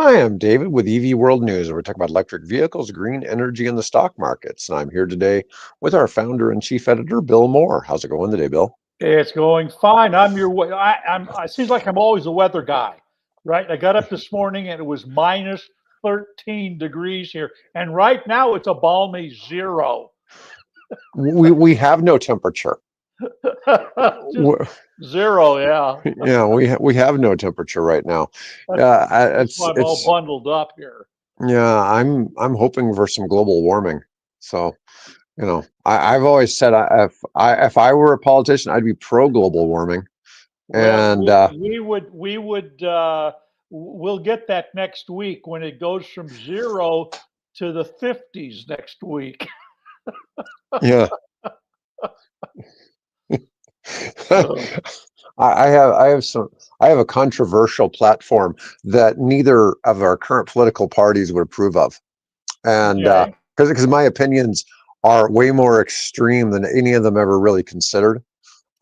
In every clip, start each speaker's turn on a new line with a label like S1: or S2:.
S1: Hi, I'm David with EV World News. We're talking about electric vehicles, green energy, and the stock markets. And I'm here today with our founder and chief editor, Bill Moore. How's it going today, Bill?
S2: It's going fine. I'm your. It seems like I'm always a weather guy, right? I got up this morning and it was minus 13 degrees here, and right now it's a balmy 0.
S1: We have no temperature.
S2: Just
S1: We're-
S2: 0, yeah.
S1: yeah, we have no temperature right now.
S2: That's,
S1: Yeah,
S2: that's why I'm all bundled up here.
S1: yeah. I'm hoping for some global warming. So I've always said if I were a politician, I'd be pro global warming.
S2: Well,
S1: And
S2: we'll get that next week when it goes from 0 to the 50s next week.
S1: yeah.
S2: So,
S1: I have a controversial platform that neither of our current political parties would approve of, and
S2: okay.
S1: because my opinions are way more extreme than any of them ever really considered.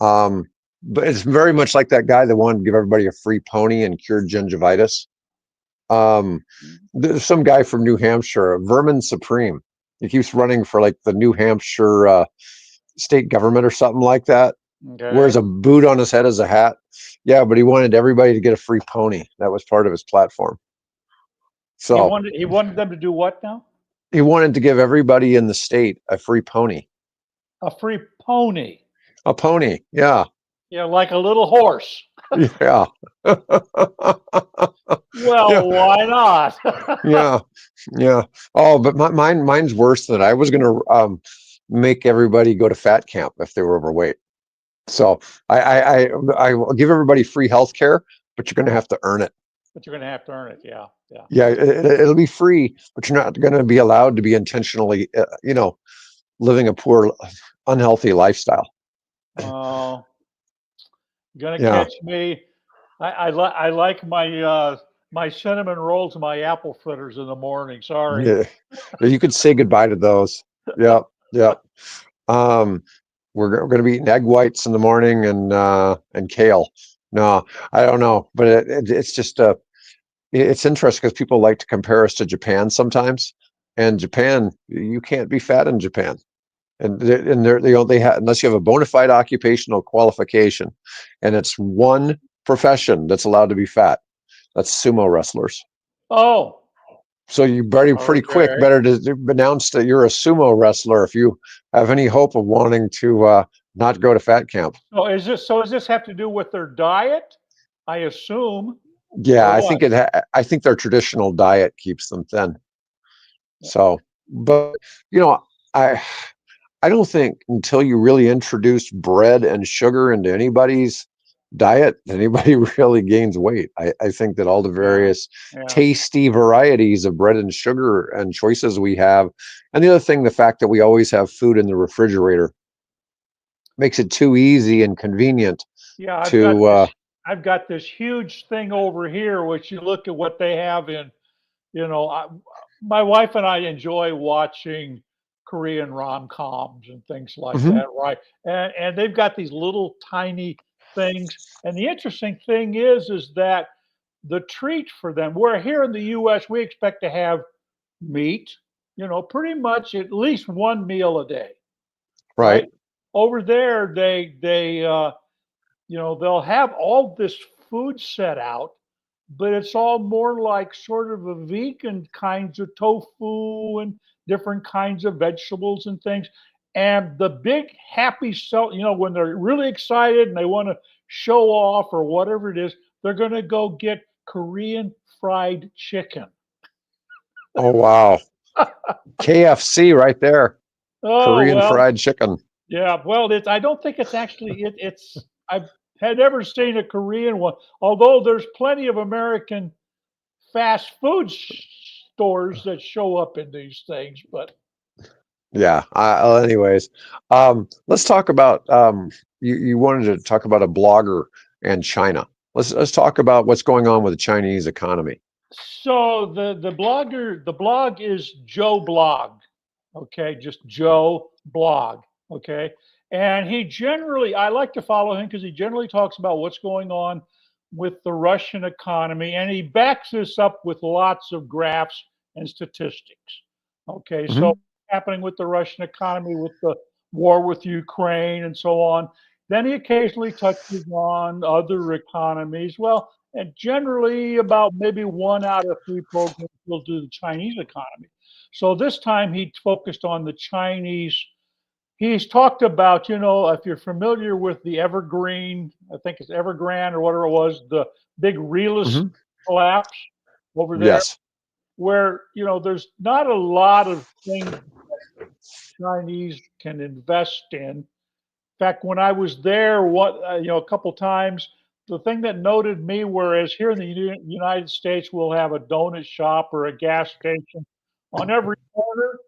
S1: Um, but it's very much like that guy that wanted to give everybody a free pony and cure gingivitis. There's some guy from New Hampshire, Vermin Supreme. He keeps running for like the New Hampshire state government or something like that. Wears
S2: Okay.
S1: a boot on his head as a hat. Yeah, but he wanted everybody to get a free pony. That was part of his platform. So
S2: He wanted them to do what now?
S1: he wanted to give everybody in the state a free pony.
S2: A free pony.
S1: A pony, yeah.
S2: Yeah, like a little horse.
S1: Yeah. Yeah.
S2: Well, why not?
S1: Yeah. Yeah. Oh, but mine's worse than I was gonna make everybody go to fat camp if they were overweight. So I will give everybody free health care, but you're gonna have to earn it.
S2: But you're going to have to earn it. Yeah, yeah.
S1: Yeah, it'll be free, but you're not going to be allowed to be intentionally, living a poor, unhealthy lifestyle.
S2: Oh, you're going to
S1: Yeah,
S2: catch me. I like my cinnamon rolls and my apple fritters in the morning. Sorry.
S1: yeah. You could say goodbye to those. Yep, yep. Um, we're going to be eating egg whites in the morning and kale. No, I don't know, but it's just it's interesting because people like to compare us to Japan sometimes, and Japan, you can't be fat in Japan. They have, unless you have a bona fide occupational qualification, and it's one profession that's allowed to be fat. That's sumo wrestlers.
S2: Oh,
S1: So you better pretty quick
S2: okay.
S1: better to announce that you're a sumo wrestler if you have any hope of wanting to not go to fat camp.
S2: Does this have to do with their diet? I assume,
S1: Yeah,
S2: or what?
S1: I think their traditional diet keeps them thin. So, but you know, I I don't think until you really introduce bread and sugar into anybody's diet, anybody really gains weight. I think that all the
S2: Yeah,
S1: various
S2: yeah.
S1: tasty varieties of bread and sugar and choices we have, and the other thing, the fact that we always have food in the refrigerator makes it too easy and convenient
S2: Yeah,
S1: to,
S2: I've got this huge thing over here, which you look at what they have in, you know, I, my wife and I enjoy watching Korean rom-coms and things like
S1: mhm.
S2: that, right? And they've got these little tiny things. And the interesting thing is that the treat for them, where here in the US we expect to have meat, pretty much at least one meal a day,
S1: Right.
S2: right? Over there, they'll have all this food set out, but it's all more like sort of a vegan kinds of tofu and different kinds of vegetables and things. And the big happy when they're really excited and they want to show off or whatever it is, they're going to go get Korean fried chicken.
S1: Oh wow. KFC right there.
S2: Oh,
S1: Korean
S2: well,
S1: fried chicken.
S2: yeah. Well, I don't think it's actually, I've had never seen a Korean one, although there's plenty of American fast food stores that show up in these things. But
S1: Yeah. Anyways, let's talk about you wanted to talk about a blogger and China. Let's talk about what's going on with the Chinese economy.
S2: so the blog is Joe Blog, okay, just Joe Blog, okay, and I like to follow him because he generally talks about what's going on with the Russian economy, and he backs this up with lots of graphs and statistics. Okay, so
S1: Hmm.
S2: happening with the Russian economy, with the war with Ukraine, and so on. Then he occasionally touches on other economies. Well, and generally, about maybe 1 out of 3 programs will do the Chinese economy. So this time he focused on the Chinese. He's talked about, if you're familiar with the Evergreen, I think it's Evergrande or whatever it was, the big real estate
S1: Hmm.
S2: collapse over there,
S1: Yes.
S2: where, there's not a lot of things Chinese can invest in. In fact, when I was there, a couple times, the thing that noted me, whereas here in the United States, we'll have a donut shop or a gas station on every corner.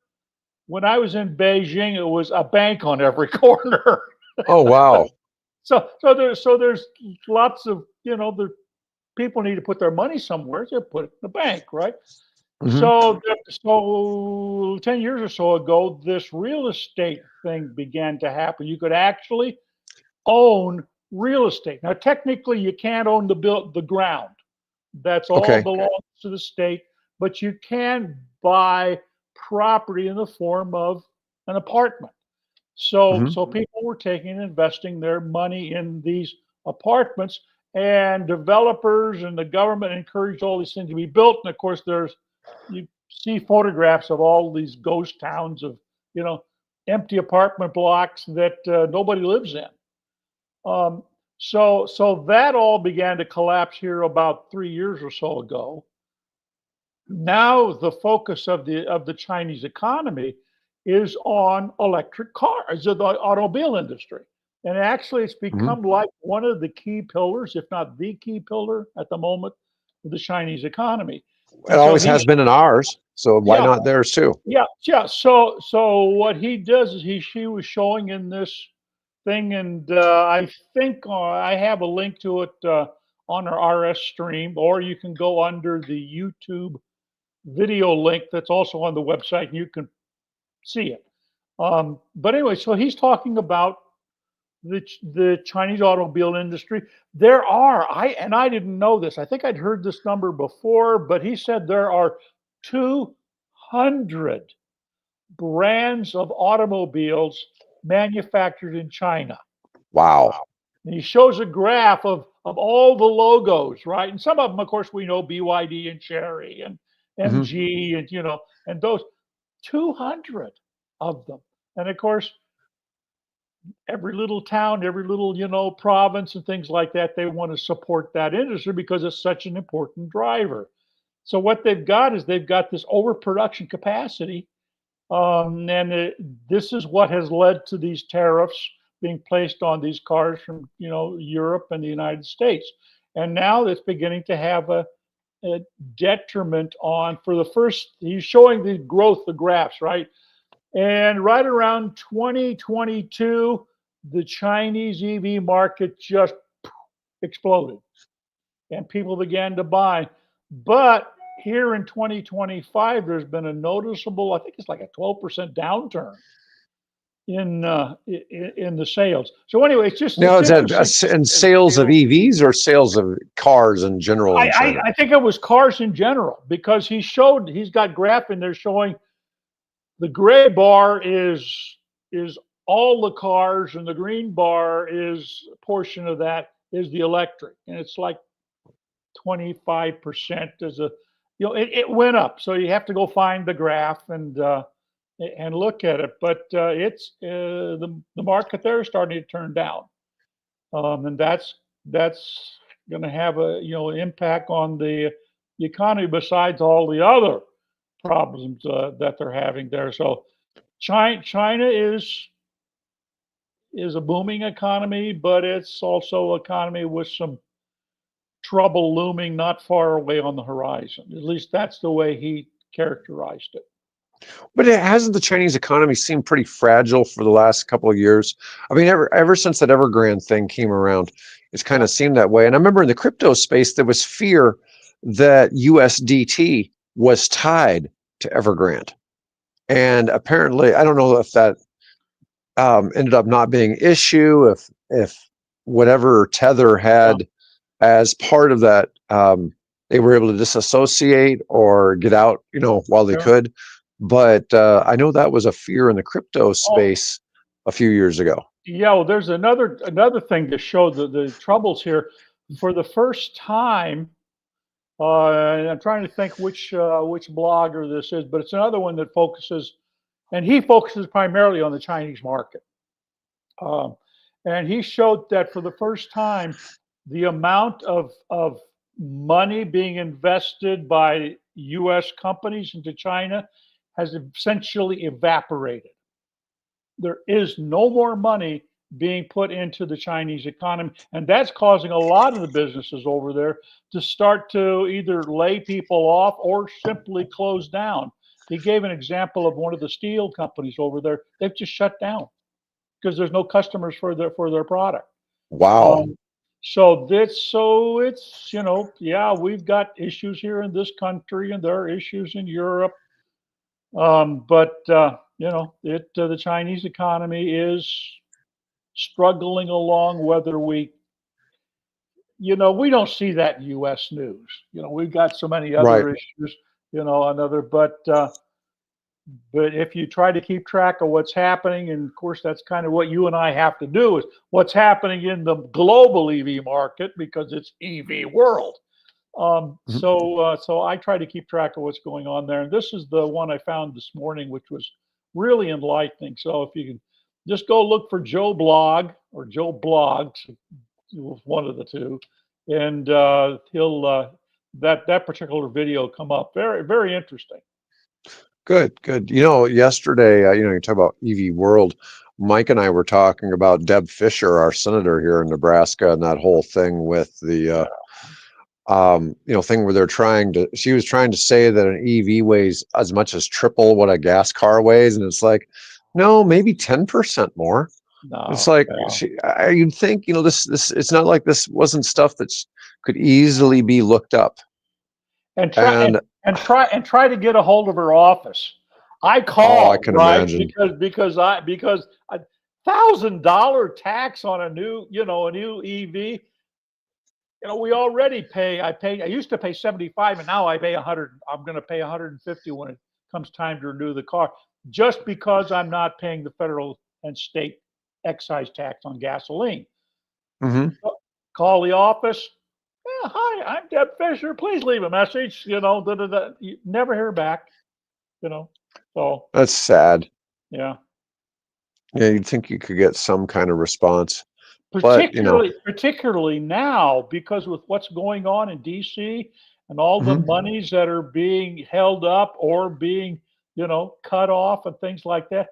S2: When I was in Beijing, it was a bank on every corner.
S1: Oh, wow.
S2: So there's lots of the people need to put their money somewhere. So put it in the bank, right?
S1: Hmm.
S2: So 10 years or so ago, this real estate thing began to happen. You could actually own real estate. Now, technically, you can't own the ground. That's all
S1: Okay.
S2: belongs to the state, but you can buy property in the form of an apartment. So
S1: Hmm.
S2: so people were taking and investing their money in these apartments, and developers and the government encouraged all these things to be built. And of course, you see photographs of all these ghost towns of you know empty apartment blocks that nobody lives in. Um, so that all began to collapse here about 3 years or so ago. Now the focus of the Chinese economy is on electric cars, the automobile industry. And actually, it's
S1: Hmm.
S2: become like one of the key pillars, if not the key pillar at the moment, of the Chinese economy.
S1: It
S2: And so
S1: always has been in ours, so why
S2: yeah,
S1: not theirs too?
S2: yeah. So what he does is she was showing in this thing, and I think I have a link to it on our RS stream, or you can go under the YouTube video link that's also on the website, and you can see it. But anyway, so he's talking about the Chinese automobile industry. There are I didn't know this. I think I'd heard this number before, but he said there are 200 brands of automobiles manufactured in China.
S1: Wow.
S2: And he shows a graph of all the logos, right? And some of them, of course, we know BYD and Cherry and
S1: Hmm.
S2: MG and and those 200 of them. And of course, every little town, every little, province and things like that, they want to support that industry because it's such an important driver. So what they've got is they've got this overproduction capacity, and this is what has led to these tariffs being placed on these cars from Europe and the United States, and now it's beginning to have a detriment on. For the first, he's showing the growth, the graphs, right, and right around 2022, the Chinese EV market just exploded, and people began to buy. But here in 2025, there's been a noticeable, I think it's like a 12% downturn in the sales. So anyway,
S1: Now,
S2: it's
S1: is that
S2: interesting.
S1: in sales of EVs or sales of cars in general
S2: I,
S1: in
S2: I
S1: China?
S2: I think it was cars in general, because he's got graph in there showing the gray bar is all the cars, and the green bar is a portion of that is the electric, and it's like 25% as it went up. So you have to go find the graph and look at it. But it's the market there is starting to turn down, and that's going to have a impact on the economy, besides all the other problems that they're having there. So China is a booming economy, but it's also an economy with some trouble looming not far away on the horizon. At least that's the way he characterized it.
S1: But it hasn't the Chinese economy seemed pretty fragile for the last couple of years? I mean, ever since that Evergrande thing came around, it's kind
S2: Yeah.
S1: of seemed that way. And I remember in the crypto space, there was fear that USDT was tied to Evergrande. And apparently, I don't know if that ended up not being issue, if whatever Tether
S2: Yeah.
S1: had as part of that, they were able to disassociate or get out, while they
S2: Yeah.
S1: could. But I know that was a fear in the crypto
S2: Oh,
S1: space a few years ago.
S2: yeah. Well, there's another thing to show the troubles here. For the first time, and I'm trying to think which blogger this is, but it's another one that focuses, and he focuses primarily on the Chinese market. Um, and he showed that for the first time, the amount of money being invested by U.S. companies into China has essentially evaporated. There is no more money being put into the Chinese economy, and that's causing a lot of the businesses over there to start to either lay people off or simply close down. He gave an example of one of the steel companies over there. They've just shut down because there's no customers for their product.
S1: Wow.
S2: Um, so it's yeah, we've got issues here in this country, and there are issues in Europe. But the Chinese economy is struggling along. Whether we don't see that in U.S. news. We've got so many
S1: Right.
S2: other issues. But if you try to keep track of what's happening, and of course that's kind of what you and I have to do, is what's happening in the global EV market because it's EV world.
S1: Mhm.
S2: So I try to keep track of what's going on there. And this is the one I found this morning, which was really enlightening. So if you can just go look for Joe Blog or Joe Blogs, one of the two, and he'll that particular video come up. Very, very interesting.
S1: Good, good. Yesterday, you talk about EV World. Mike and I were talking about Deb Fisher, our senator here in Nebraska, and that whole thing with the, thing where she was trying to say that an EV weighs as much as triple what a gas car weighs. And it's like, no, maybe 10% more. It's
S2: No,
S1: like,
S2: yeah.
S1: you'd think, it's not like this wasn't stuff that could easily be looked up.
S2: and try and,
S1: And,
S2: and try to get a hold of her office. I
S1: oh, I
S2: called,
S1: can
S2: right,
S1: imagine.
S2: because $1,000 tax on a new EV. We already pay. I used to pay 75, and now I pay 100. I'm going to pay 150 when it comes time to renew the car, just because I'm not paying the federal and state excise tax on gasoline.
S1: Hmm.
S2: Call the office. Yeah, hi, I'm Deb Fisher. Please leave a message. You never hear back. So
S1: That's sad.
S2: yeah.
S1: Yeah, you'd think you could get some kind of response, but
S2: Particularly now, because with what's going on in DC and all the
S1: mhm.
S2: monies that are being held up or being, cut off and things like that.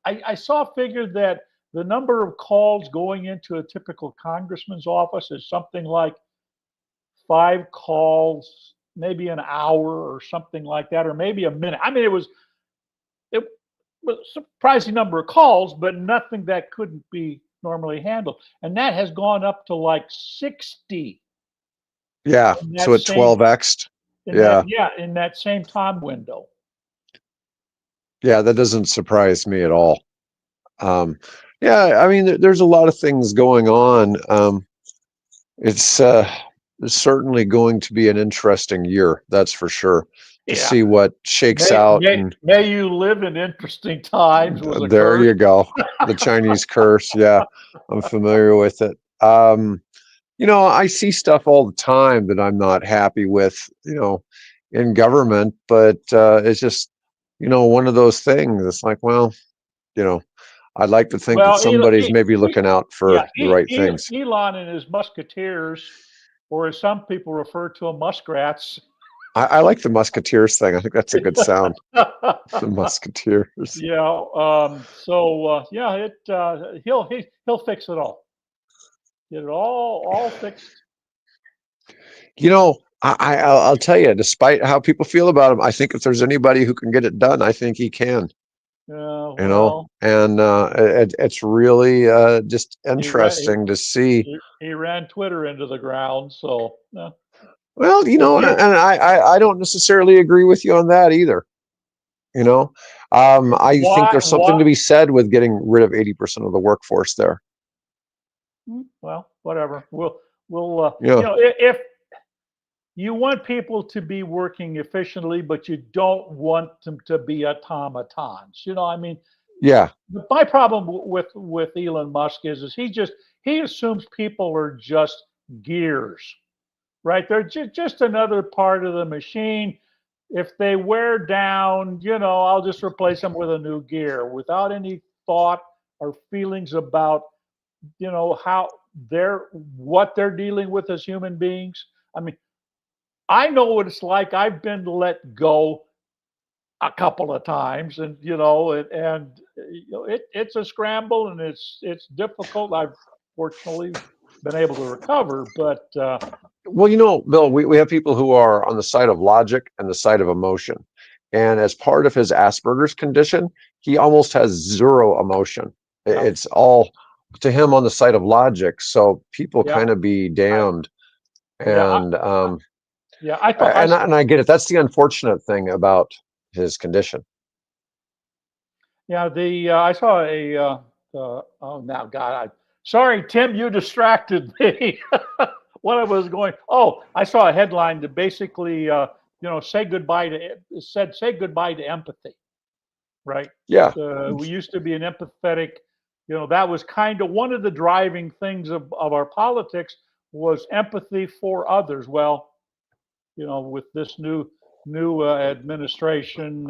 S2: I saw a figure that the number of calls going into a typical congressman's office is something like 5 calls, maybe an hour or something like that, or maybe a minute. I mean, it was a surprising number of calls, but nothing that couldn't be normally handled. And that has gone up to like 60
S1: Yeah,
S2: in
S1: so
S2: that
S1: at
S2: same
S1: 12x.
S2: in that
S1: Yeah,
S2: yeah in that same time window.
S1: yeah, that doesn't surprise me at all. Um, yeah, I mean, there's a lot of things going on. It's certainly going to be an interesting year, that's for sure, to
S2: Yeah.
S1: see what shakes
S2: May
S1: out.
S2: may
S1: And
S2: may you live in interesting times was a
S1: there
S2: curse.
S1: you go, the Chinese curse. Yeah, I'm familiar with it. I see stuff all the time that I'm not happy with, in government, but it's just, one of those things. It's like, well, you know, I'd like to think that
S2: Well,
S1: somebody's maybe looking out
S2: yeah,
S1: for the right things.
S2: Elon and his musketeers, or as some people refer to them, muskrats.
S1: I like the Musketeers thing. I think that's a good sound. The Musketeers.
S2: Yeah. Yeah, he'll fix it all. Get it all fixed.
S1: I'll tell you, despite how people feel about him, I think if there's anybody who can get it done, I think he can.
S2: Yeah. Well,
S1: And it's really just
S2: he ran
S1: interesting to see.
S2: he ran Twitter into the ground. So yeah.
S1: Well, and
S2: He-
S1: I don't necessarily agree with you on that either. You know, I think
S2: why
S1: there's something
S2: what?
S1: to be said with getting rid of 80% of the workforce there.
S2: Well, whatever. Well,
S1: Yeah,
S2: if you want people to be working efficiently, but you don't want them to be automatons. I mean,
S1: yeah,
S2: my problem with Elon Musk is he assumes people are just gears, right? They're just another part of the machine. If they wear down, I'll just replace them with a new gear without any thought or feelings about, how what they're dealing with as human beings. I mean, I know what it's like. I've been let go a couple of times, and it's a scramble, and it's difficult. I've fortunately been able to recover, but
S1: well, Bill, we have people who are on the side of logic and the side of emotion. And as part of his Asperger's condition, he almost has zero emotion.
S2: yeah,
S1: It's all to him on the side of logic. So people
S2: yeah,
S1: kind of be
S2: I,
S1: damned.
S2: yeah,
S1: And
S2: yeah. I thought I
S1: and I get it. That's the unfortunate thing about his condition.
S2: Yeah, the I saw oh now God, sorry Tim, you distracted me. What I was going. Oh, I saw a headline that basically say goodbye to said say goodbye to empathy. Right.
S1: Yeah.
S2: We used to be an empathetic. That was kind of one of the driving things of our politics was empathy for others. Well, with this new administration,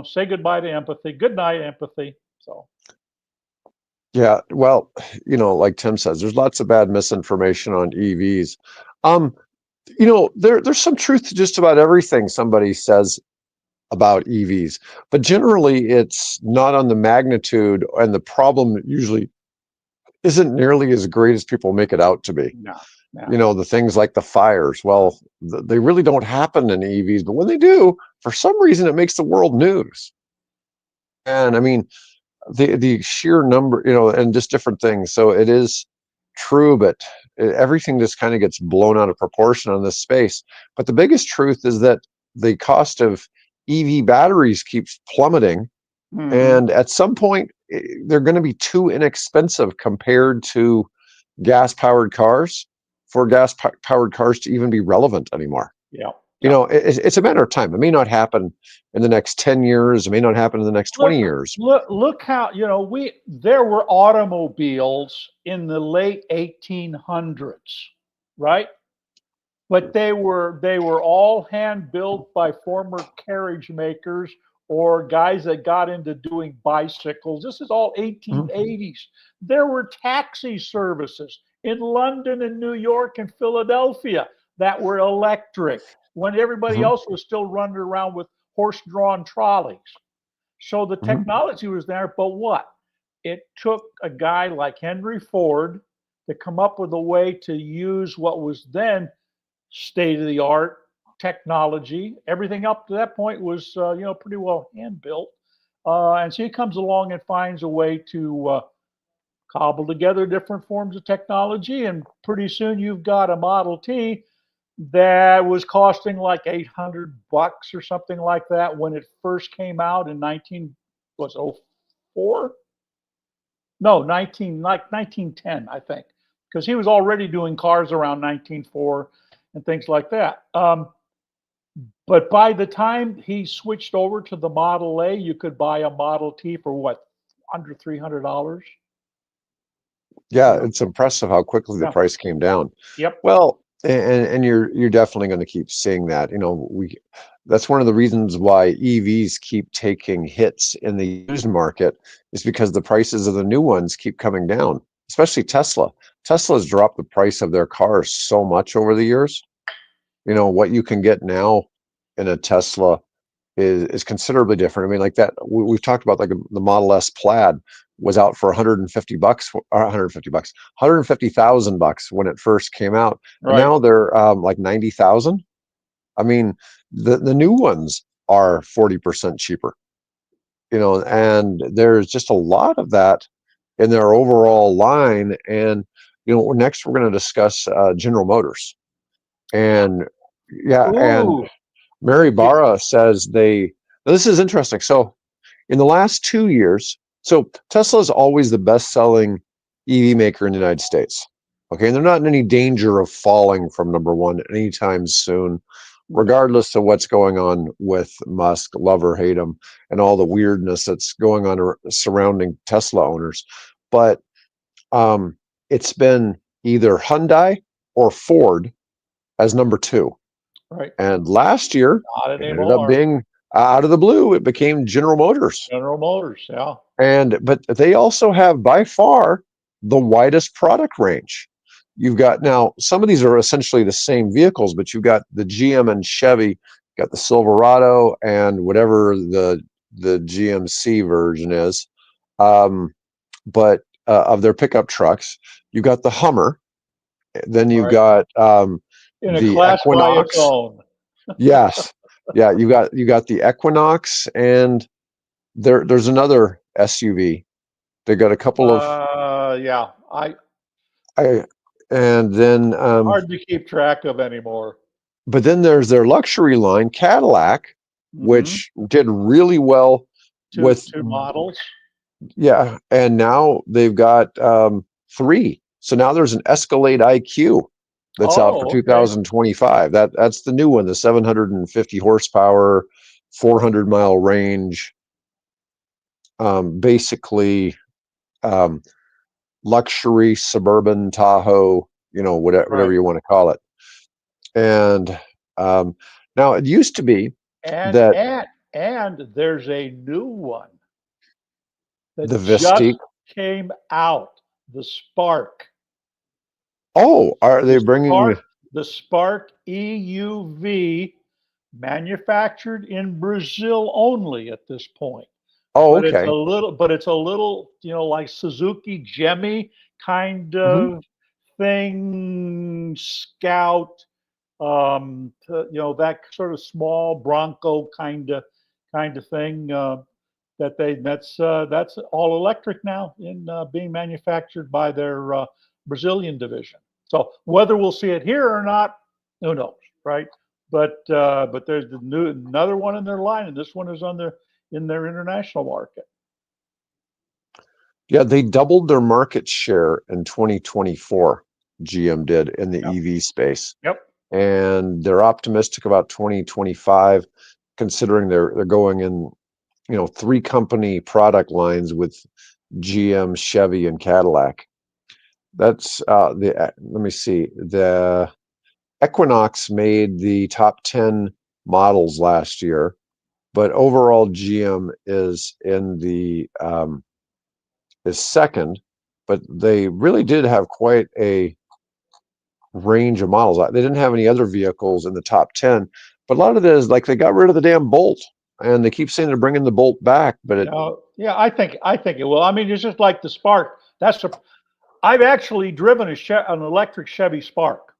S2: say goodbye to empathy. Good night, empathy. So
S1: Yeah. Well, like Tim says, there's lots of bad misinformation on EVs. Um, there's some truth to just about everything somebody says about EVs, but generally it's not on the magnitude, and the problem usually isn't nearly as great as people make it out to be.
S2: no, no.
S1: The things like the fires, well, they really don't happen in EVs, but when they do, for some reason, it makes the world news. And I mean, the sheer number, and just different things. So it is true, but everything just kind of gets blown out of proportion on this space. But the biggest truth is that the cost of EV batteries keeps plummeting,
S2: Hmm.
S1: and at some point, they're going to be too inexpensive compared to gas powered cars for gas powered cars to even be relevant anymore.
S2: Yeah, yeah.
S1: It's a matter of time. It may not happen in the next 10 years. It may not happen in the next 20
S2: Look,
S1: years.
S2: look how there were automobiles in the late 1800s, right? But they were all hand built by former carriage makers or guys that got into doing bicycles. This is all
S1: Mhm.
S2: 1880s. There were taxi services in London and New York and Philadelphia that were electric when everybody
S1: Mhm.
S2: else was still running around with horse-drawn trolleys. So the
S1: Mhm.
S2: technology was there, but what? It took a guy like Henry Ford to come up with a way to use what was then state of the art technology. Everything up to that point was, pretty well hand built. And so he comes along and finds a way to cobble together different forms of technology. And pretty soon you've got a Model T that was costing like $800 or something like that when it first came out in 19 was oh 04. No, 1910, I think, because he was already doing cars around 1904 and things like that. But by the time he switched over to the Model A, you could buy a Model T for what, under $300?
S1: Yeah,
S2: You know,
S1: it's impressive how quickly the
S2: yeah,
S1: price came down.
S2: yep,
S1: Well, and you're definitely going to keep seeing that. That's one of the reasons why EVs keep taking hits in the used market, is because the prices of the new ones keep coming down, especially Tesla. Tesla's dropped the price of their cars so much over the years. What you can get now in a Tesla is considerably different. I mean, like that we've talked about, like the Model S Plaid was out for 150 bucks, or 150 bucks, 150,000 bucks when it first came out, and
S2: right.
S1: now they're like 90,000. I mean, the new ones are 40% cheaper. And there's just a lot of that in their overall line. And next we're going to discuss General Motors, and yeah, and
S2: Ooh,
S1: Mary
S2: yeah,
S1: Barra says now this is interesting. So in the last 2 years, so Tesla is always the best selling EV maker in the United States. Okay, and they're not in any danger of falling from number one anytime soon,
S2: No.
S1: regardless of what's going on with Musk, love or hate him, and all the weirdness that's going on surrounding Tesla owners. But it's been either Hyundai or Ford as number two.
S2: Right.
S1: And last year,
S2: Not
S1: it ended up
S2: anymore.
S1: being out of the blue, it became General Motors.
S2: General Motors. Yeah.
S1: But they also have by far the widest product range. You've got now some of these are essentially the same vehicles, but you've got the GM and Chevy, got the Silverado and whatever the GMC version is. But of their pickup trucks, you've got the Hummer, then you've
S2: Right.
S1: got
S2: In a
S1: the
S2: class by its
S1: Equinox.
S2: own.
S1: Yes, yeah, you got the Equinox, and there's another SUV. They got a couple of
S2: Yeah.
S1: I, and then
S2: Hard to keep track of anymore.
S1: but then there's their luxury line Cadillac,
S2: Hmm.
S1: which did really well with
S2: Two models.
S1: yeah, and now they've got three. So now there's an Escalade IQ that's out for
S2: Oh, okay.
S1: 2025. That's the new one, the 750 horsepower, 400-mile range. Basically, um, luxury suburban Tahoe, whatever
S2: Right.
S1: you want to call it. And now it used to be
S2: And
S1: that
S2: and and there's a new one
S1: the
S2: that just
S1: Vistique.
S2: came out. The Spark.
S1: Oh, are they
S2: The
S1: bringing?
S2: Spark. The Spark EUV, manufactured in Brazil only at this point.
S1: Oh,
S2: But
S1: okay.
S2: it's a little, like Suzuki Jimmy kind
S1: Hmm.
S2: of thing, Scout, that sort of small Bronco kind of thing. That's all electric now in being manufactured by their Brazilian division. So whether we'll see it here or not, who knows, right? But there's another one in their line, and this one is in their international market.
S1: Yeah, they doubled their market share in 2024. GM did in the
S2: Yep.
S1: EV space,
S2: Yep.
S1: and they're optimistic about 2025, considering they're going in, three company product lines with GM, Chevy, and Cadillac. That's let me see. The Equinox made the top 10 models last year, but overall GM is second, but they really did have quite a range of models. They didn't have any other vehicles in the top 10, but a lot of it is like they got rid of the damn Bolt, and they keep saying they're bringing the Bolt back, but
S2: Yeah, I think it will. I mean, it's just like the Spark. I've actually driven an electric Chevy Spark.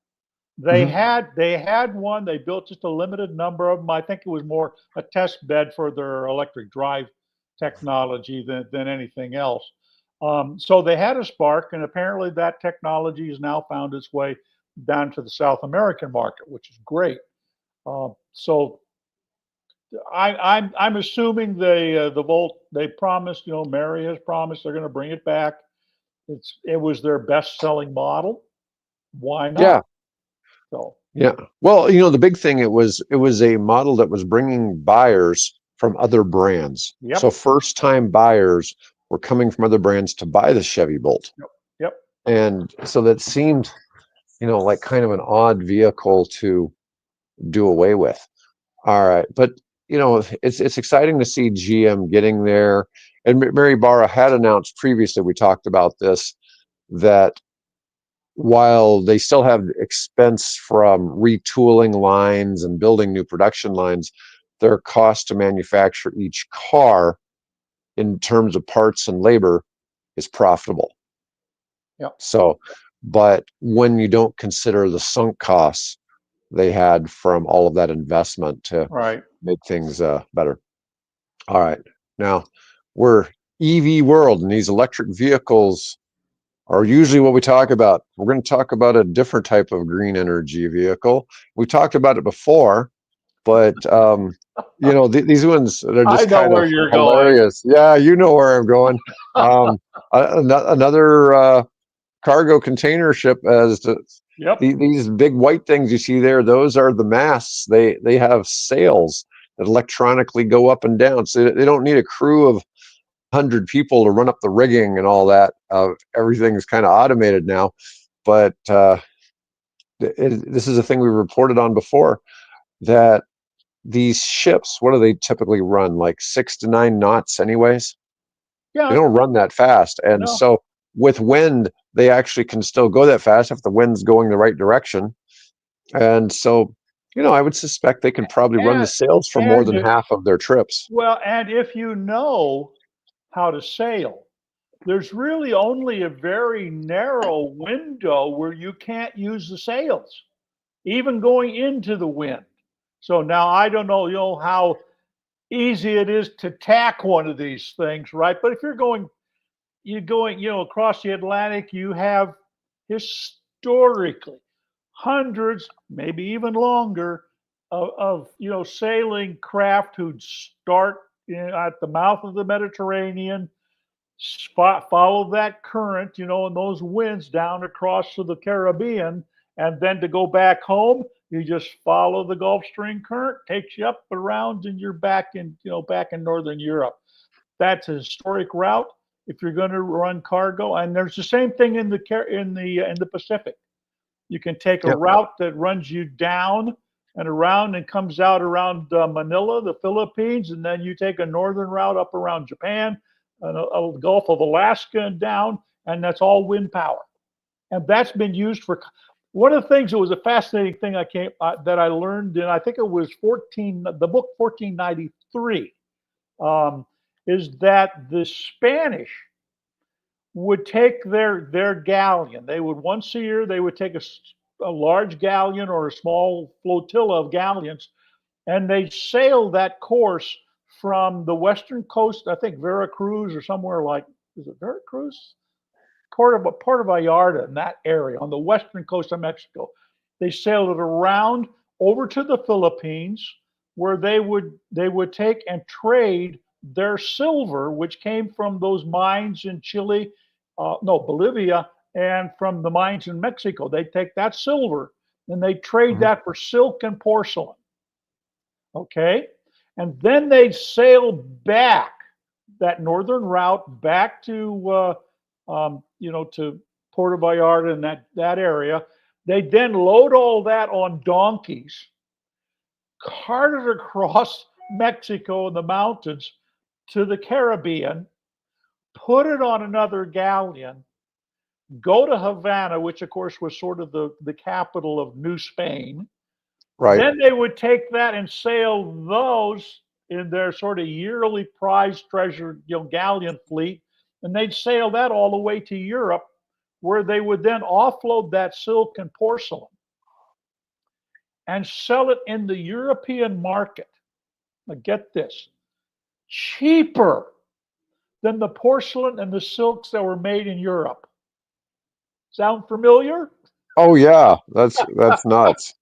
S1: Mhm.
S2: They had one. They built just a limited number of them. I think it was more a test bed for their electric drive technology than anything else. So they had a Spark, and apparently that technology has now found its way down to the South American market, which is great. So I'm assuming the Volt they promised. Mary has promised they're going to bring it back. It was their best selling model. Why
S1: Yeah,
S2: not? So
S1: yeah. Well, the big thing, it was a model that was bringing buyers from other brands. So
S2: yep,
S1: first time buyers were coming from other brands to buy the Chevy Bolt.
S2: yep, yep.
S1: And so that seemed, like kind of an odd vehicle to do away with. All right, but it's exciting to see GM getting there. And Mary Barra had announced previously, we talked about this, that while they still have expense from retooling lines and building new production lines, their cost to manufacture each car in terms of parts and labor is profitable.
S2: Yep.
S1: So, but when you don't consider the sunk costs they had from all of that investment to
S2: Right.
S1: make things better. All right. Now, we're EV world, and these electric vehicles are usually what we talk about. We're going to talk about a different type of green energy vehicle. We talked about it before, but these ones, they're
S2: I
S1: just
S2: know
S1: kind
S2: where
S1: of
S2: you're going.
S1: hilarious. Yeah, you know where I'm going. Another cargo container ship as
S2: Yep.
S1: these big white things you see there. Those are the masts. They have sails that electronically go up and down, so they don't need a crew of 100 people to run up the rigging and all that. Everything's kind of automated now, but this is a thing we reported on before, that these ships, what do they typically run? Like 6 to 9 knots anyways. They
S2: Yeah.
S1: don't run that fast. And
S2: No.
S1: so with wind, they actually can still go that fast if the wind's going the right direction. And so, I would suspect they could probably run the
S2: And
S1: sails for more
S2: and
S1: than half of their trips.
S2: well, and if you know how to sail, there's really only a very narrow window where you can't use the sails, even going into the wind. So now I don't know, how easy it is to tack one of these things, right? But if you're going, across the Atlantic, you have historically hundreds, maybe even longer, of sailing craft who'd start at the mouth of the Mediterranean, follow that current, and those winds down across to the Caribbean, and then to go back home, you just follow the Gulf Stream current, takes you up around, and you're back in Northern Europe. That's a historic route if you're going to run cargo. And there's the same thing in the Pacific. You can take a
S1: Yep.
S2: route that runs you down and around and comes out around Manila, the Philippines, and then you take a northern route up around Japan, and Gulf of Alaska and down, and that's all wind power. And that's been used for one of the things that was a fascinating thing that I learned in, I think it was the book 1493, is that the Spanish would take their galleon. They would once a year they would take a large galleon or a small flotilla of galleons, and they sail that course from the western coast, I think Veracruz or somewhere like, is it Veracruz? Puerto Vallarta, in that area on the western coast of Mexico. They sailed it around over to the Philippines, where they would take and trade their silver, which came from those mines in Chile, no, Bolivia, and from the mines in Mexico. They take that silver and they trade
S1: Mhm.
S2: that for silk and porcelain. Okay, and then they sail back that northern route back to Puerto Vallarta and that area. They then load all that on donkeys, cart it across Mexico and the mountains to the Caribbean, put it on another galleon, go to Havana, which of course was sort of the capital of New Spain.
S1: Right.
S2: Then they would take that and sail those in their sort of yearly prize treasure, galleon fleet, and they'd sail that all the way to Europe, where they would then offload that silk and porcelain and sell it in the European market. Now get this, cheaper than the porcelain and the silks that were made in Europe. Sound familiar?
S1: Oh yeah, that's nuts.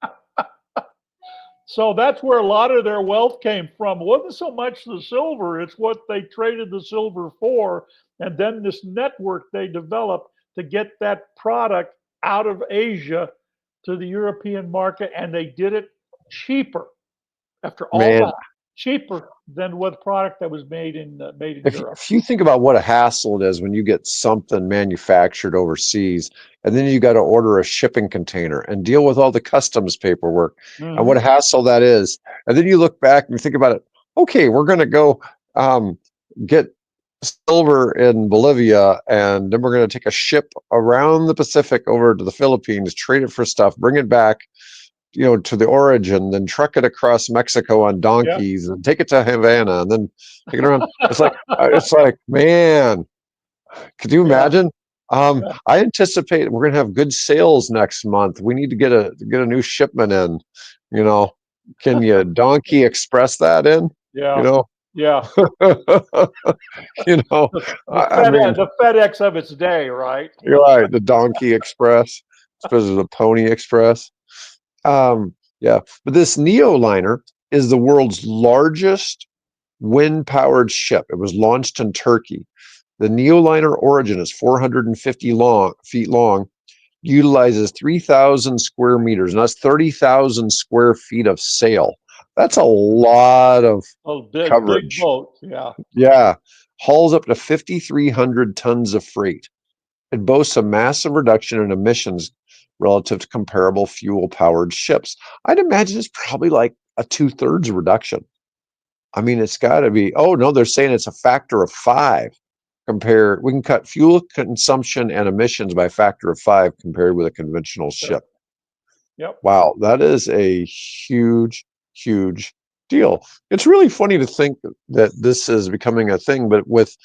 S2: So that's where a lot of their wealth came from. It wasn't so much the silver, it's what they traded the silver for. And then this network they developed to get that product out of Asia to the European market. And they did it cheaper after all
S1: Man,
S2: that, cheaper than what product that was made in Europe.
S1: if you think about what a hassle it is when you get something manufactured overseas and then you got to order a shipping container and deal with all the customs paperwork and what
S2: Mm-hmm.
S1: a hassle that is. And then you look back and you think about it, okay, we're going to go get silver in Bolivia, and then we're going to take a ship around the Pacific over to the Philippines, trade it for stuff, bring it back, to the origin, then truck it across Mexico on
S2: Yeah.
S1: donkeys and take it to Havana and then take it around. It's like, man, could you
S2: Yeah.
S1: imagine? I anticipate we're going to have good sales next month. We need to get a new shipment in, you know, can you donkey express that in, you
S2: Yeah.
S1: know,
S2: Yeah.
S1: you know,
S2: The
S1: I mean,
S2: the FedEx of its day, right?
S1: you're right. The donkey express, suppose it's the pony express. Yeah, but this Neoliner is the world's largest wind-powered ship. It was launched in Turkey. The Neoliner Origin is 450 feet long, utilizes 3,000 square meters, and that's 30,000 square feet of sail. That's a lot of
S2: Big
S1: coverage.
S2: boat. Yeah.
S1: Yeah. Hauls up to 5,300 tons of freight. It boasts a massive reduction in emissions relative to comparable fuel-powered ships. I'd imagine it's probably like a 2/3 reduction. I mean, it's got to be. Oh no, they're saying it's a factor of 5 compared. We can cut fuel consumption and emissions by a factor of 5 compared with a conventional
S2: Sure.
S1: ship.
S2: Yep.
S1: Wow, that is a huge, huge deal. It's really funny to think that this is becoming a thing, but with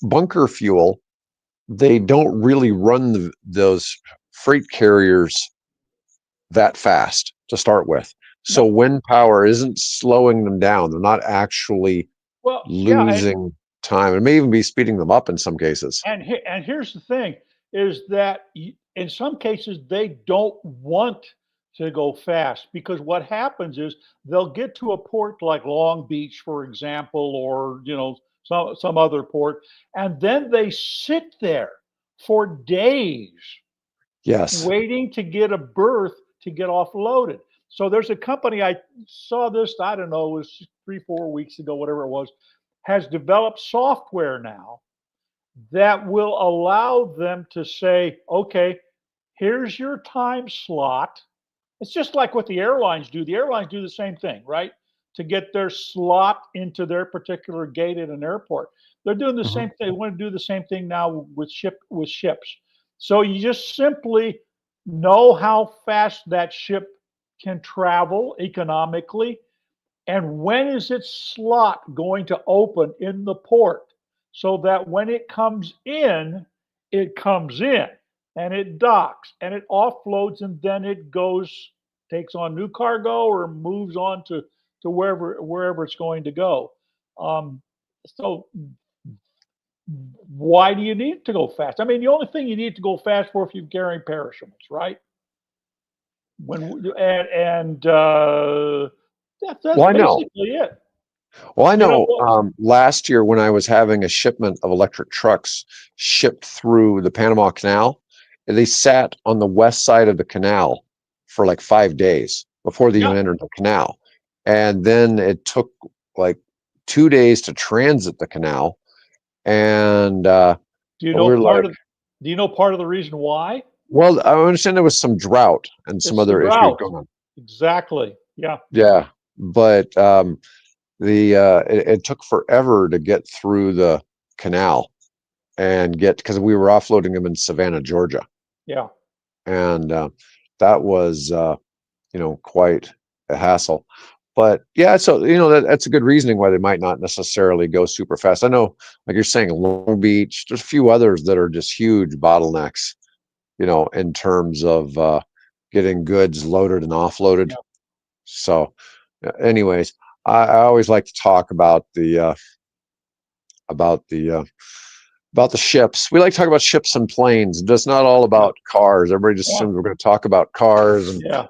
S1: bunker fuel, they don't really run those freight carriers that fast to start with. So
S2: No.
S1: wind power isn't slowing them down. They're not actually
S2: Well, yeah,
S1: losing time. It may even be speeding them up in some cases.
S2: and here's the thing: is that in some cases they don't want to go fast because what happens is they'll get to a port like Long Beach, for example, or some other port, and then they sit there for days
S1: Yes.
S2: waiting to get a berth to get offloaded. So there's a company, I saw this, I don't know, it was 3, 4 weeks ago, whatever it was, has developed software now that will allow them to say, okay, here's your time slot. It's just like what the airlines do. The airlines do the same thing, right? To get their slot into their particular gate at an airport. They're doing the
S1: Mhm.
S2: same thing. They want to do the same thing now with ships. So you just simply know how fast that ship can travel economically and when is its slot going to open in the port so that when it comes in and it docks and it offloads and then it goes, takes on new cargo or moves on to wherever it's going to go. Um, so why do you need to go fast? I mean, the only thing you need to go fast for if you're carrying perishables, right? That's
S1: Well, I know.
S2: basically it.
S1: Well, I
S2: You know
S1: know.
S2: what?
S1: Last year, when I was having a shipment of electric trucks shipped through the Panama Canal, they sat on the west side of the canal for like 5 days before they
S2: Yeah.
S1: even entered the canal. And then it took like 2 days to transit the canal. And
S2: Do you know
S1: we're
S2: part
S1: like,
S2: of do you know part of the reason why?
S1: well, I understand there was some drought and some
S2: It's the
S1: other issues
S2: drought.
S1: going on.
S2: Exactly. Yeah.
S1: Yeah. But it took forever to get through the canal and get because we were offloading them in Savannah, Georgia,
S2: Yeah.
S1: and that was quite a hassle. But yeah, so that's a good reasoning why they might not necessarily go super fast. I know, like you're saying, Long Beach. There's a few others that are just huge bottlenecks, in terms of getting goods loaded and offloaded.
S2: Yeah.
S1: So, anyways, I always like to talk about the uh, about the ships. We like to talk about ships and planes. It's not all
S2: Yeah.
S1: about cars. Everybody just
S2: Yeah.
S1: assumes we're going to talk about cars. And
S2: Yeah.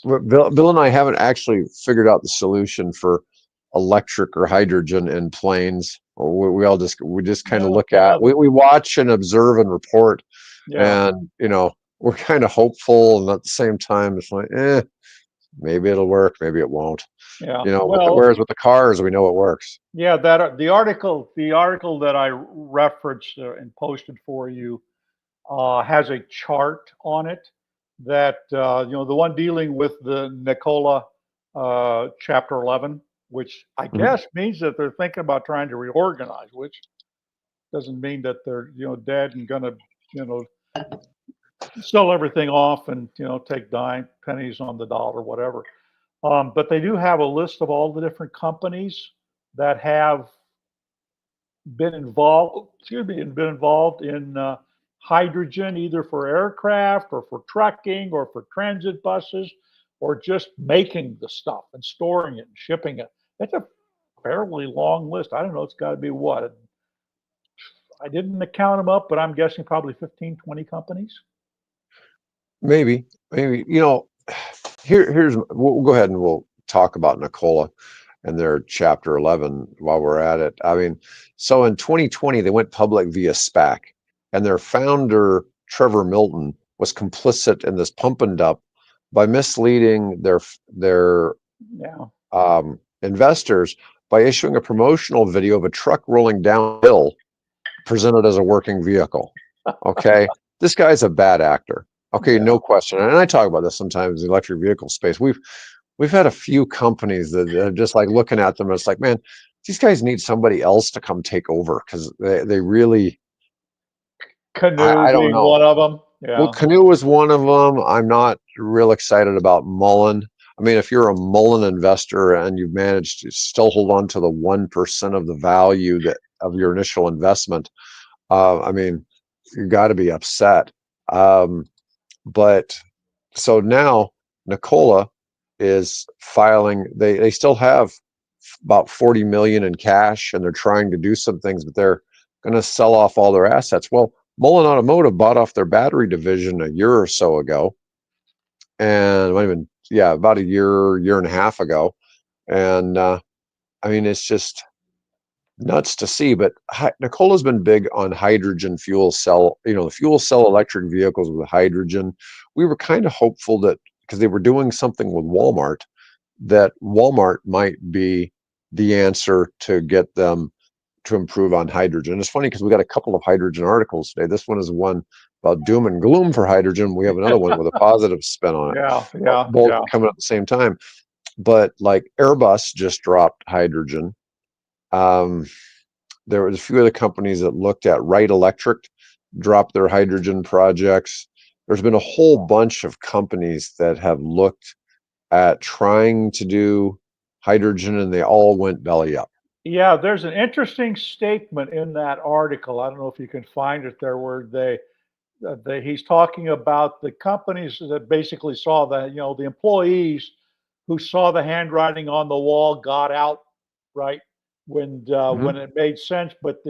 S2: Well,
S1: Bill and I haven't actually figured out the solution for electric or hydrogen in planes. We just kind of
S2: no,
S1: look at we watch and observe and report,
S2: yeah.
S1: and we're kind of hopeful, and at the same time it's like, maybe it'll work, maybe it won't.
S2: Yeah.
S1: Whereas with the cars, we know it works.
S2: Yeah, that the article that I referenced and posted for you has a chart on it that the one dealing with the Nikola chapter 11, which I
S1: Mhm.
S2: guess means that they're thinking about trying to reorganize, which doesn't mean that they're dead and gonna you know sell everything off and take dime pennies on the dollar, whatever. But they do have a list of all the different companies that have been involved in hydrogen, either for aircraft or for trucking or for transit buses, or just making the stuff and storing it and shipping it. It's a fairly long list. I don't know. It's got to be what? I didn't count them up, but I'm guessing probably 15, 20 companies.
S1: Maybe. Here's we'll go ahead and we'll talk about Nikola. and their Chapter 11 while we're at it. I mean, so in 2020, they went public via SPAC, and their founder, Trevor Milton, was complicit in this pump and dump by misleading their investors by issuing a promotional video of a truck rolling downhill presented as a working vehicle. Okay. This guy's a bad actor. Okay, no question. And I talk about this sometimes in the electric vehicle space. We've had a few companies that are just like looking at them and it's like, man, these guys need somebody else to come take over because they really,
S2: Canoe
S1: I don't
S2: being
S1: know.
S2: one of them. Yeah.
S1: Well, Canoe was one of them. I'm not real excited about Mullen. I mean, if you're a Mullen investor and you've managed to still hold on to the 1% of the value that of your initial investment, I mean, you got to be upset. But so now Nikola is filing. They still have about 40 million in cash, and they're trying to do some things, but they're going to sell off all their assets. Well, Mullen Automotive bought off their battery division a year or so ago, and about a year and a half ago, and I mean, it's just nuts to see. But Nikola's been big on hydrogen fuel cell, the fuel cell electric vehicles with hydrogen. We were kind of hopeful that because they were doing something with Walmart, that Walmart might be the answer to get them to improve on hydrogen. It's funny because we got a couple of hydrogen articles today. This one is one about doom and gloom for hydrogen. We have another one with a positive spin on it. Both coming at the same time. But like Airbus just dropped hydrogen. There was a few other companies that looked at Wright Electric, dropped their hydrogen projects. There's been a whole bunch of companies that have looked at trying to do hydrogen, and they all went belly up.
S2: Yeah, there's an interesting statement in that article. I don't know if you can find it there, where he's talking about the companies that basically saw the employees who saw the handwriting on the wall got out, right, when it made sense, but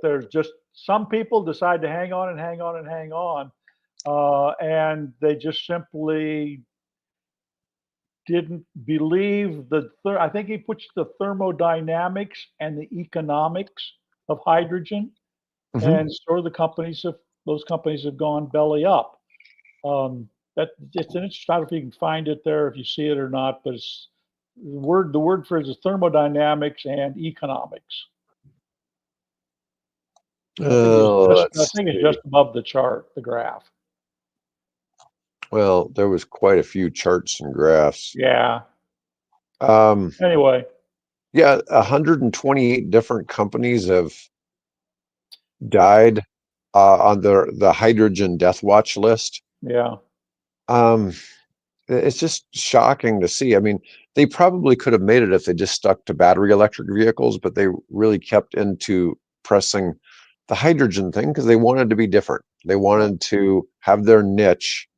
S2: there's just some people decide to hang on and hang on and hang on, and they just simply didn't believe I think he puts the thermodynamics and the economics of hydrogen, and sort of those companies have gone belly up. That it's an interesting. I don't know if you can find it there, if you see it or not, but it's the word for it is thermodynamics and economics. I think it's just above the chart, the graph.
S1: Well, there was quite a few charts and graphs.
S2: Yeah. Anyway.
S1: Yeah, 128 different companies have died on the hydrogen death watch list.
S2: Yeah.
S1: It's just shocking to see. I mean, they probably could have made it if they just stuck to battery electric vehicles, but they really kept into pressing the hydrogen thing because they wanted to be different. They wanted to have their niche.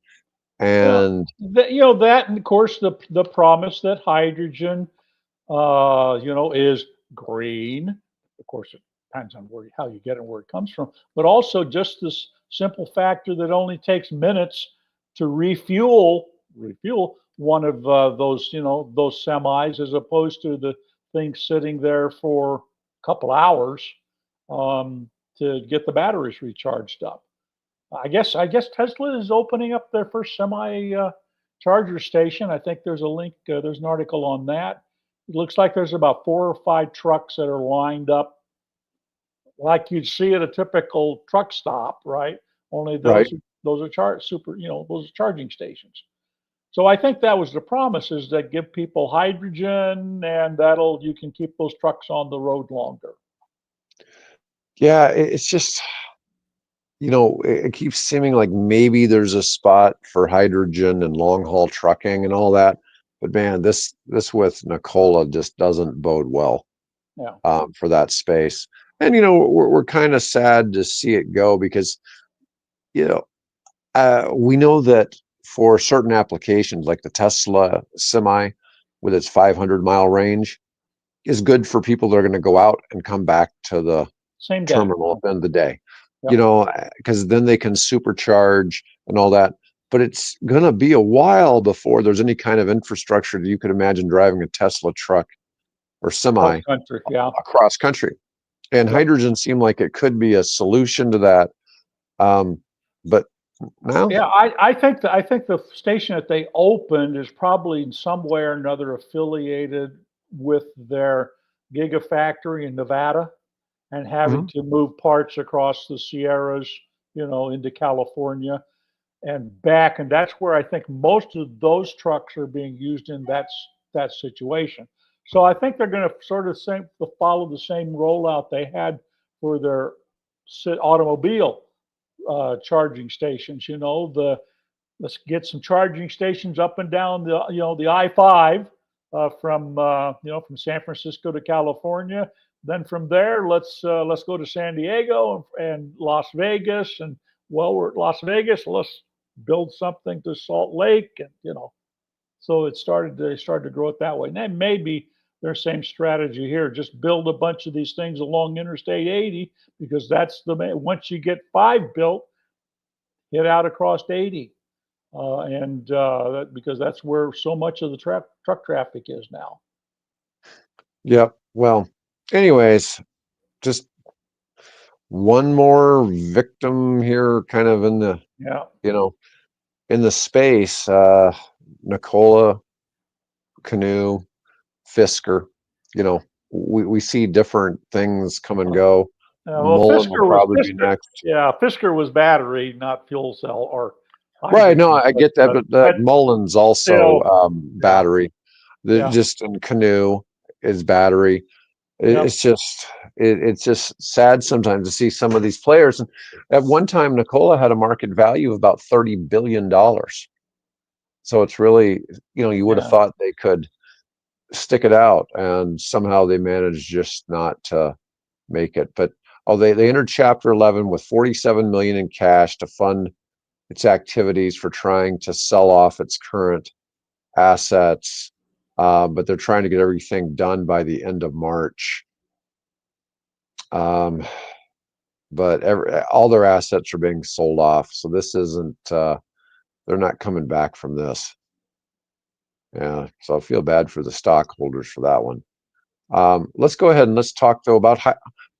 S1: And
S2: that, and of course the promise that hydrogen is green. Of course, it depends on how you get it, where it comes from, but also just this simple factor that only takes minutes to refuel one of those semis, as opposed to the thing sitting there for a couple hours to get the batteries recharged up. I guess Tesla is opening up their first semi charger station. I think there's a link. There's an article on that. It looks like there's about 4 or 5 trucks that are lined up, like you'd see at a typical truck stop, right? Only those are charging stations. So I think that was the promise, is that give people hydrogen, and you can keep those trucks on the road longer.
S1: Yeah, it's just, it keeps seeming like maybe there's a spot for hydrogen and long haul trucking and all that. But man, this with Nikola just doesn't bode well for that space. And, we're kind of sad to see it go because, we know that for certain applications, like the Tesla Semi with its 500-mile range, is good for people that are going to go out and come back to the
S2: same
S1: terminal at the end of the day. Because then they can supercharge and all that. But it's going to be a while before there's any kind of infrastructure that you could imagine driving a Tesla truck or
S2: Cross
S1: semi
S2: country, yeah.
S1: across country. And
S2: Yep.
S1: hydrogen seemed like it could be a solution to that. But now,
S2: Yeah, I think the station that they opened is probably in some way or another affiliated with their gigafactory in Nevada and having
S1: mhm,
S2: to move parts across the Sierras, into California and back. And that's where I think most of those trucks are being used in that situation. So I think they're going to sort of follow the same rollout they had for their automobile charging stations. Let's get some charging stations up and down the I-5 from San Francisco to California. Then from there, let's go to San Diego and Las Vegas, and while we're at Las Vegas, let's build something to Salt Lake, and so they started to grow it that way. And that may be their same strategy here: just build a bunch of these things along Interstate 80, because that's once you get 5 built, hit out across 80, because that's where so much of the truck traffic is now.
S1: yep. Well, anyways, just one more victim here, kind of in the,
S2: Yeah.
S1: you know, in the space. Nikola, Canoe, Fisker, we see different things come and go.
S2: Well,
S1: Mullen will probably be next.
S2: Yeah, Fisker was battery, not fuel cell or
S1: Right. No,
S2: hydrogen,
S1: I get that, but
S2: but
S1: Mullen's also
S2: still, yeah,
S1: battery.
S2: yeah,
S1: Just in Canoe is battery.
S2: yep,
S1: It's just sad sometimes to see some of these players. And at one time, Nikola had a market value of about $30 billion. So it's really, you would have
S2: yeah.
S1: thought they could stick it out, and somehow they managed just not to make it. But they entered Chapter 11 with 47 million in cash to fund its activities for trying to sell off its current assets. But they're trying to get everything done by the end of March. Um, but all their assets are being sold off, so this isn't. They're not coming back from this. Yeah, so I feel bad for the stockholders for that one. Let's go ahead and let's talk though about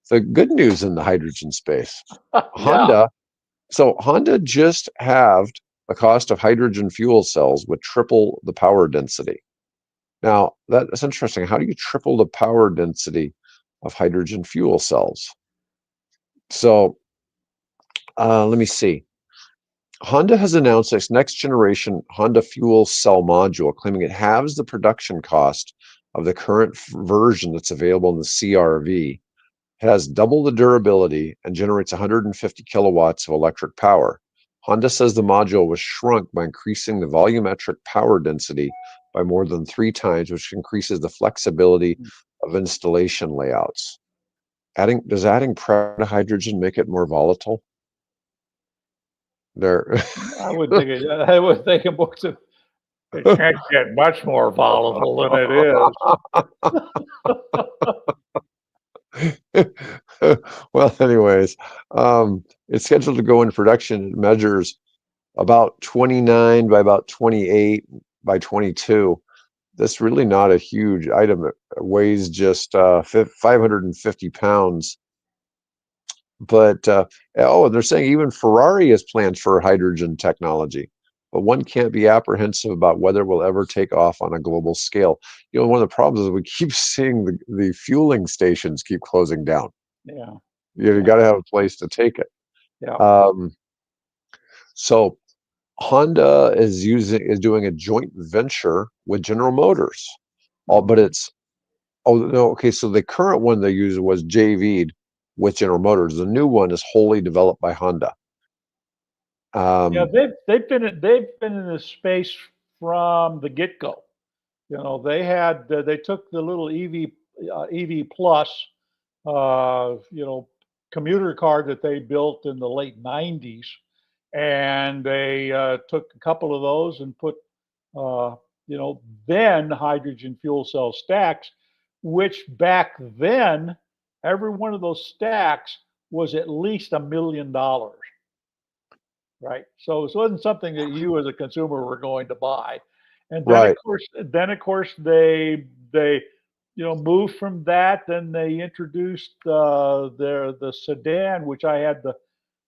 S1: the good news in the hydrogen space.
S2: Yeah.
S1: Honda. So Honda just halved the cost of hydrogen fuel cells with triple the power density. Now that's interesting. How do you triple the power density of hydrogen fuel cells? So let me see. Honda has announced its next generation Honda fuel cell module, claiming it halves the production cost of the current version that's available in the CRV. It has double the durability and generates 150 kilowatts of electric power. Honda says the module was shrunk by increasing the volumetric power density by more than 3 times, which increases the flexibility of installation layouts. Does adding prep to hydrogen make it more volatile? There.
S2: I would think it can't get much more volatile than it is.
S1: Well, anyways, it's scheduled to go into production. It measures about 29 by about 28 by 22. That's really not a huge item. It weighs just 550 pounds. But and they're saying even Ferrari has plans for hydrogen technology, but one can't be apprehensive about whether it will ever take off on a global scale. One of the problems is we keep seeing the fueling stations keep closing down.
S2: Yeah,
S1: You
S2: yeah,
S1: got to have a place to take it.
S2: yeah.
S1: Um, so Honda is doing a joint venture with General Motors. But
S2: Mhm.
S1: it's Oh no, okay. So the current one they use was JV'd with General Motors. The new one is wholly developed by Honda.
S2: Yeah,
S1: Um,
S2: they've been in this space from the get go. They took the little EV Plus, uh, you know, commuter car that they built in the late '90s, and they took a couple of those and put, uh, then hydrogen fuel cell stacks, which back then every one of those stacks was at least $1 million. Right. So it wasn't something that you as a consumer were going to buy. And
S1: right.
S2: then of course moved from that. Then they introduced the sedan, which I had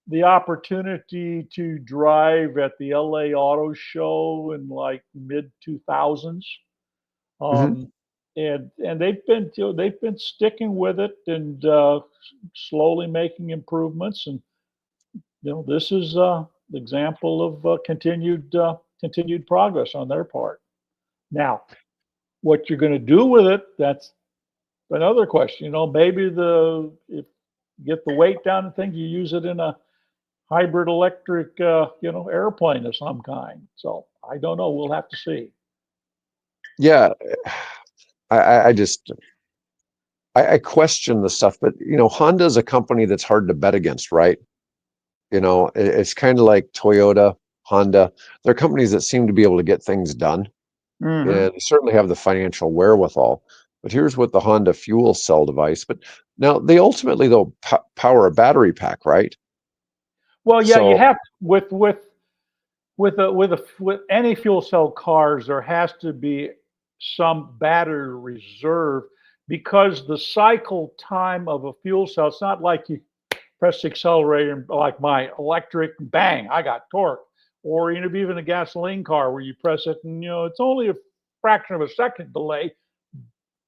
S2: the opportunity to drive at the LA Auto Show in like mid 2000s.
S1: Hmm.
S2: Um, and they've been sticking with it and slowly making improvements. And this is the example of continued progress on their part. Now, what you're going to do with it, that's another question. Maybe if you get the weight down and things, you use it in a hybrid electric, airplane of some kind. So I don't know. We'll have to see.
S1: Yeah, I just I question the stuff, but Honda is a company that's hard to bet against, right? It's kind of like Toyota, Honda. They're companies that seem to be able to get things done,
S2: Hmm.
S1: and they certainly have the financial wherewithal. But here's with the Honda fuel cell device. But now they ultimately though power a battery pack, right?
S2: Well, yeah, you
S1: So
S2: have with any fuel cell cars, there has to be some battery reserve because the cycle time of a fuel cell, it's not like you press the accelerator and like my electric, bang, I got torque. Or even a gasoline car where you press it and it's only a fraction of a second delay,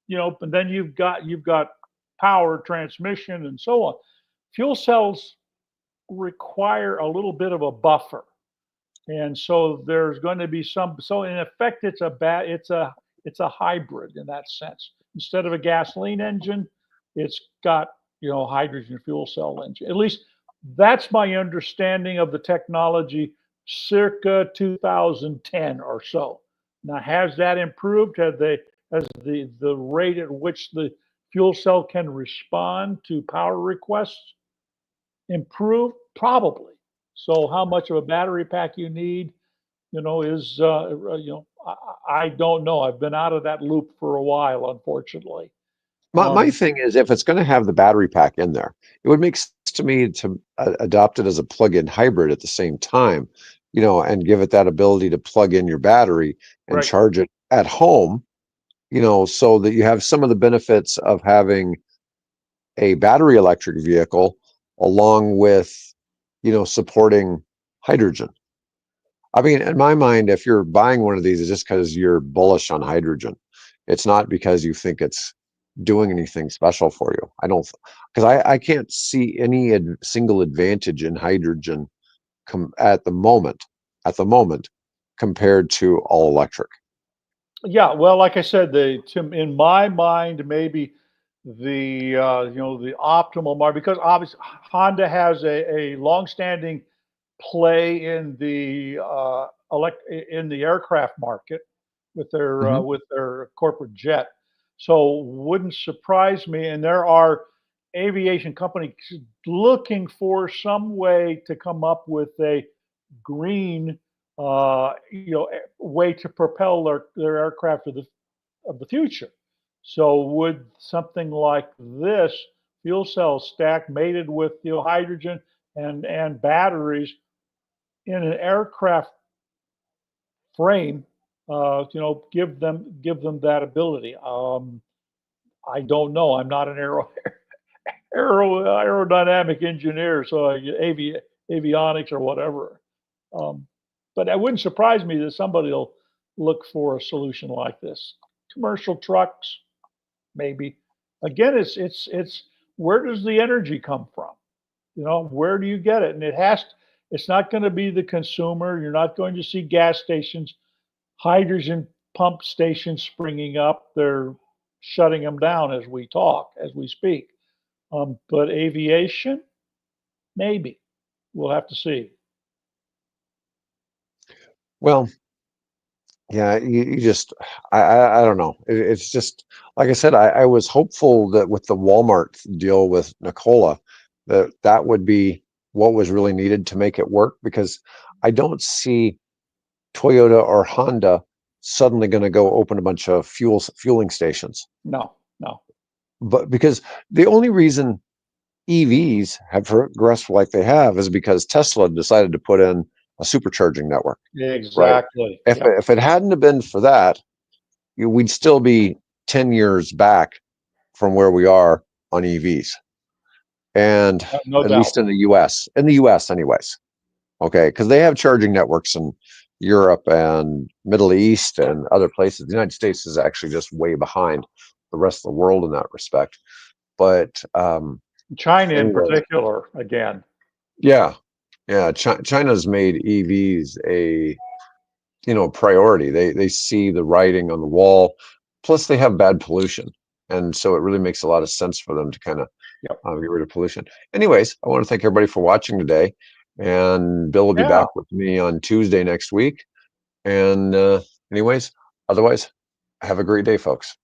S2: but then you've got power transmission and so on. Fuel cells require a little bit of a buffer. And so there's going to be some. So in effect, it's a hybrid in that sense. Instead of a gasoline engine, it's got hydrogen fuel cell engine. At least that's my understanding of the technology, circa 2010 or so. Now, has that improved? Has the rate at which the fuel cell can respond to power requests improved? Probably. So how much of a battery pack you need, is I don't know. I've been out of that loop for a while, unfortunately.
S1: my
S2: Um,
S1: thing is, if it's going to have the battery pack in there, it would make sense to me to adopt it as a plug-in hybrid at the same time, and give it that ability to plug in your battery and
S2: right.
S1: charge it at home, so that you have some of the benefits of having a battery electric vehicle along with, supporting hydrogen. I mean, in my mind, if you're buying one of these, it's just because you're bullish on hydrogen. It's not because you think it's doing anything special for you. I don't, because I can't see any single advantage in hydrogen at the moment, compared to all electric.
S2: Yeah. Well, like I said, in my mind, maybe the optimal market, because obviously Honda has a longstanding play in the in the aircraft market with their
S1: Hmm.
S2: corporate jet. So wouldn't surprise me. And there are aviation companies looking for some way to come up with a green way to propel their aircraft of the future. So would something like this fuel cell stack mated with hydrogen and batteries in an aircraft frame, give them that ability? I don't know. I'm not an aerodynamic engineer, so avionics or whatever. Um, but it wouldn't surprise me that somebody will look for a solution like this. Commercial trucks, maybe. Again, it's where does the energy come from? Where do you get it? And it's not going to be the consumer. You're not going to see gas stations, hydrogen pump stations springing up. They're shutting them down as we talk, as we speak. But aviation, maybe. We'll have to see.
S1: Well, yeah, you just, I don't know. It's just, like I said, I was hopeful that with the Walmart deal with Nikola, that would be what was really needed to make it work, because I don't see Toyota or Honda suddenly going to go open a bunch of fueling stations.
S2: No, no.
S1: But because the only reason EVs have progressed like they have is because Tesla decided to put in a supercharging network, right?
S2: Exactly.
S1: If
S2: Yep.
S1: if it hadn't have been for that, we'd still be 10 years back from where we are on EVs. And
S2: No
S1: at
S2: doubt.
S1: least in the US anyways. Okay, because they have charging networks in Europe and Middle East and other places. The United States is actually just way behind the rest of the world in that respect. But
S2: China in
S1: anyway,
S2: particular, again.
S1: yeah, China's made EVs a priority. They see the writing on the wall. Plus, they have bad pollution, and so it really makes a lot of sense for them to kind of
S2: Yep.
S1: get rid of pollution. Anyways, I want to thank everybody for watching today, and Bill will be back with me on Tuesday next week. And anyways, otherwise, have a great day, folks.